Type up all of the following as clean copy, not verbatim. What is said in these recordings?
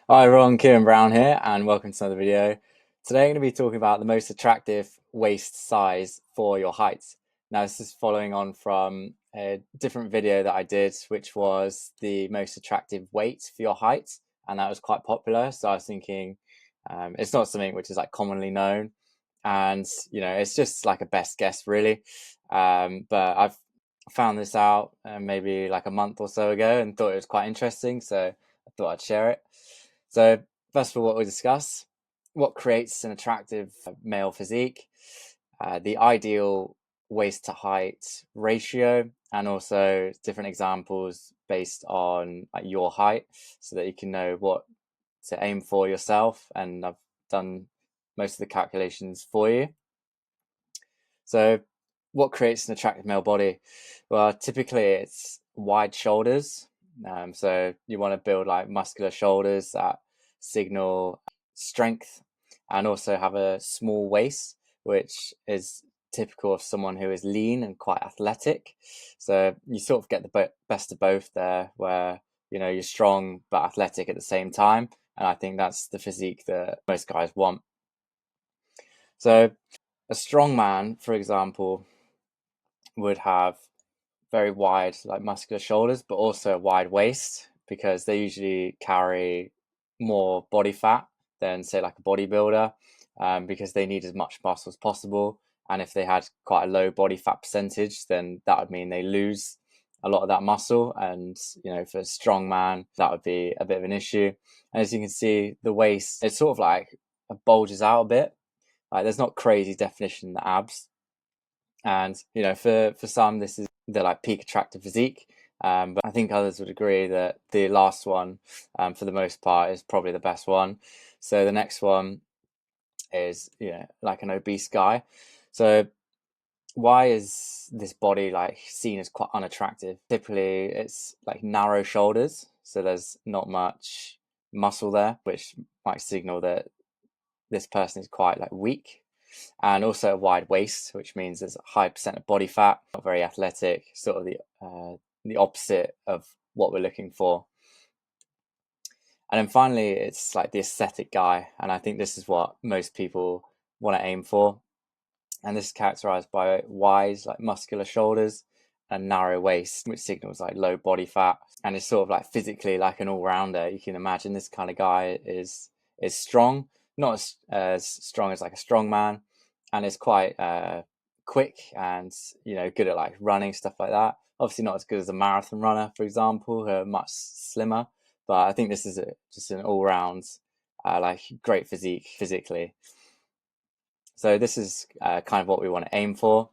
Hi everyone, Kieran Brown here, and welcome to another video. Today I'm going to be talking about the most attractive waist size for your height. Now, this is following on from a different video that I did, which was the most attractive weight for your height, and that was quite popular. So I was thinking, it's not something which is like commonly known, and it's just like a best guess really. But I've found this out maybe like a month or so ago and thought it was quite interesting, so I thought I'd share it. So, first of all, what we discuss what creates an attractive male physique, the ideal waist to height ratio, and also different examples based on your height so that you can know what to aim for yourself. And I've done most of the calculations for you. So, what creates an attractive male body? Well, typically it's wide shoulders. So you want to build like muscular shoulders that signal strength, and also have a small waist, which is typical of someone who is lean and quite athletic. So you sort of get the best of both there, where you're strong but athletic at the same time. And I think that's the physique that most guys want. So a strong man, for example, would have very wide, like muscular shoulders, but also a wide waist because they usually carry more body fat than, say, like a bodybuilder, because they need as much muscle as possible. And if they had quite a low body fat percentage, then that would mean they lose a lot of that muscle. And, for a strong man, that would be a bit of an issue. And as you can see, the waist, it's sort of like bulges out a bit. Like there's not crazy definition in the abs, and for some this is the like peak attractive physique, but I think others would agree that the last one, for the most part, is probably the best one. So the next one is like an obese guy. So why is this body like seen as quite unattractive? Typically it's like narrow shoulders, so there's not much muscle there, which might signal that this person is quite like weak, and also a wide waist, which means there's a high percent of body fat, not very athletic, sort of the opposite of what we're looking for. And then finally, it's like the aesthetic guy, and I think this is what most people want to aim for. And this is characterized by wide, like muscular shoulders and narrow waist, which signals like low body fat, and it's sort of like physically like an all-rounder. You can imagine this kind of guy is strong, not as strong as like a strong man, and is quite quick and good at like running, stuff like that. Obviously not as good as a marathon runner, for example, who are much slimmer, but I think this is just an all-round like great physique physically. So this is kind of what we want to aim for.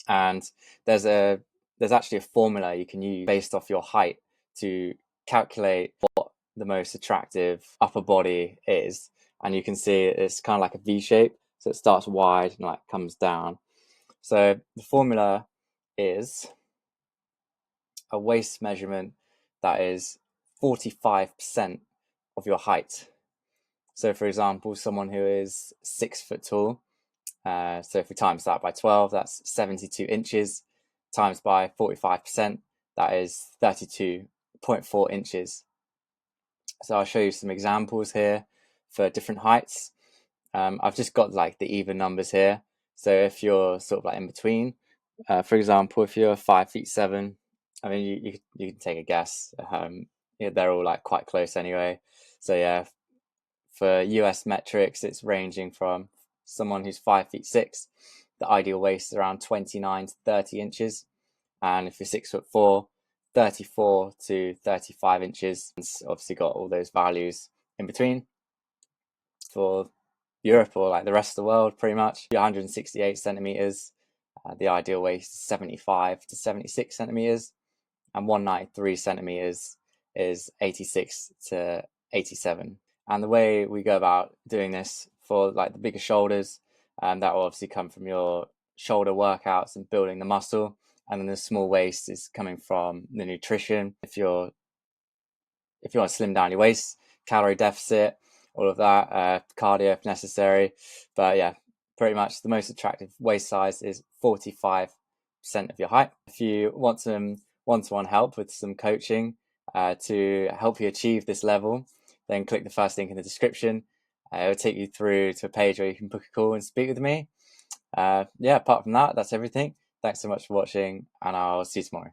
And there's actually a formula you can use based off your height to calculate what the most attractive upper body is. And you can see it's kind of like a V shape. So it starts wide and like comes down. So the formula is a waist measurement that is 45% of your height. So for example, someone who is 6 foot tall, so if we times that by 12, that's 72 inches, times by 45%, that is 32.4 inches. So I'll show you some examples here for different heights. I've just got like the even numbers here. So if you're sort of like in between, for example, if you're 5'7", I mean, you can take a guess. Yeah, they're all like quite close anyway. So yeah, for US metrics, it's ranging from someone who's 5'6", the ideal waist is around 29 to 30 inches. And if you're 6'4", 34 to 35 inches. It's obviously got all those values in between. For Europe or like the rest of the world, pretty much, 168 centimeters. The ideal waist is 75 to 76 centimeters. And 193 centimeters is 86 to 87. And the way we go about doing this for like the bigger shoulders, that will obviously come from your shoulder workouts and building the muscle. And then the small waist is coming from the nutrition. If you want to slim down your waist, calorie deficit, all of that, cardio if necessary. But yeah, pretty much the most attractive waist size is 45% of your height. If you want some one-to-one help with some coaching to help you achieve this level, then click the first link in the description. It will take you through to a page where you can book a call and speak with me. Yeah, apart from that, that's everything. Thanks so much for watching, and I'll see you tomorrow.